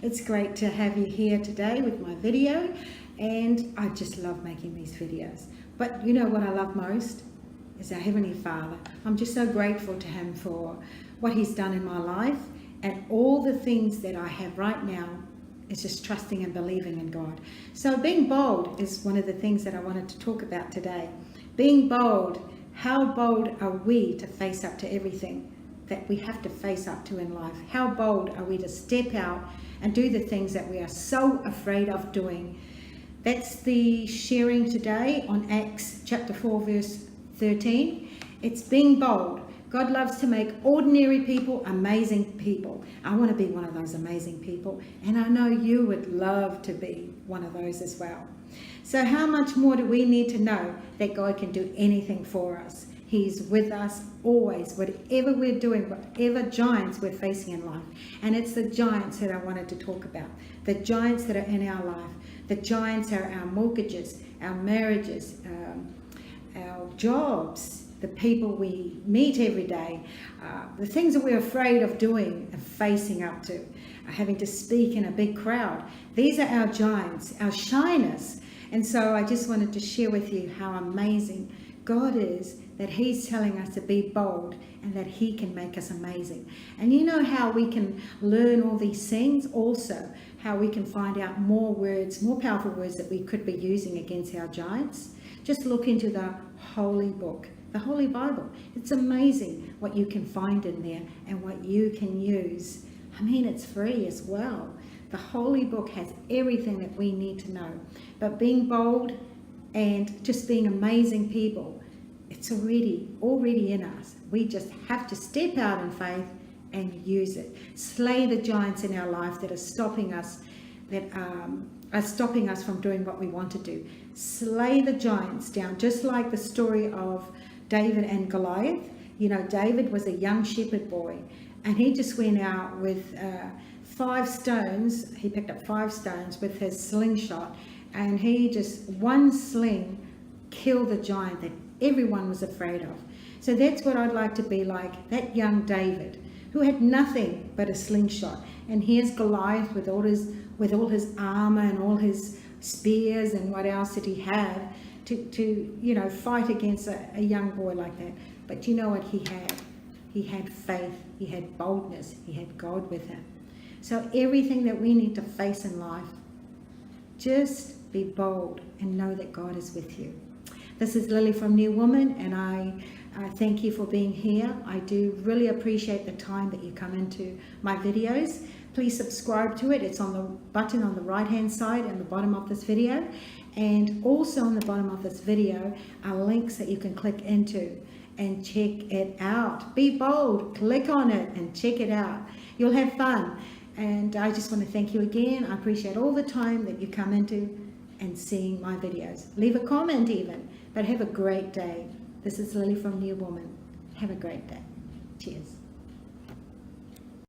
It's great to have you here today with my video, and I just love making these videos. But you know what I love most is our Heavenly Father. I'm just so grateful to Him for what He's done in my life, and all the things that I have right now is just trusting and believing in God. So being bold is one of the things that I wanted to talk about today. Being bold, how bold are we to face up to everything that we have to face up to in life? How bold are we to step out and do the things that we are so afraid of doing? That's the sharing today on Acts chapter 4 verse 13. It's being bold. God loves to make ordinary people amazing people. I want to be one of those amazing people, and I know you would love to be one of those as well. So how much more do we need to know that God can do anything for us? He's with us always, whatever we're doing, whatever giants we're facing in life. And it's the giants that I wanted to talk about. The giants that are in our life. The giants are our mortgages, our marriages, our jobs, the people we meet every day, the things that we're afraid of doing and facing up to, having to speak in a big crowd. These are our giants, our shyness. And so I just wanted to share with you how amazing God is, that He's telling us to be bold and that He can make us amazing. And you know how we can learn all these things? Also, how we can find out more words, more powerful words that we could be using against our giants. Just look into the Holy Book, the Holy Bible. It's amazing what you can find in there and what you can use. I mean, it's free as well. The Holy Book has everything that we need to know. But being bold and just being amazing people, it's already in us. We just have to step out in faith and use it. Slay the giants in our life that are stopping us, from doing what we want to do. Slay the giants down, just like the story of David and Goliath. You know, David was a young shepherd boy, and he just went out with 5 stones. He picked up 5 stones with his slingshot, and he just, one sling, killed the giant that everyone was afraid of. So that's what I'd like to be like, that young David, who had nothing but a slingshot. And here's Goliath with all his armor and all his spears and what else did he have to fight against a young boy like that. But you know what he had? He had faith, he had boldness, he had God with him. So everything that we need to face in life, just be bold and know that God is with you. This is Lily from New Woman, and I thank you for being here. I do really appreciate the time that you come into my videos. Please subscribe to it. It's on the button on the right hand side and the bottom of this video. And also on the bottom of this video are links that you can click into and check it out. Be bold, click on it and check it out. You'll have fun. And I just want to thank you again. I appreciate all the time that you come into and seeing my videos. Leave a comment even, but have a great day. This is Lily from New Woman. Have a great day. Cheers.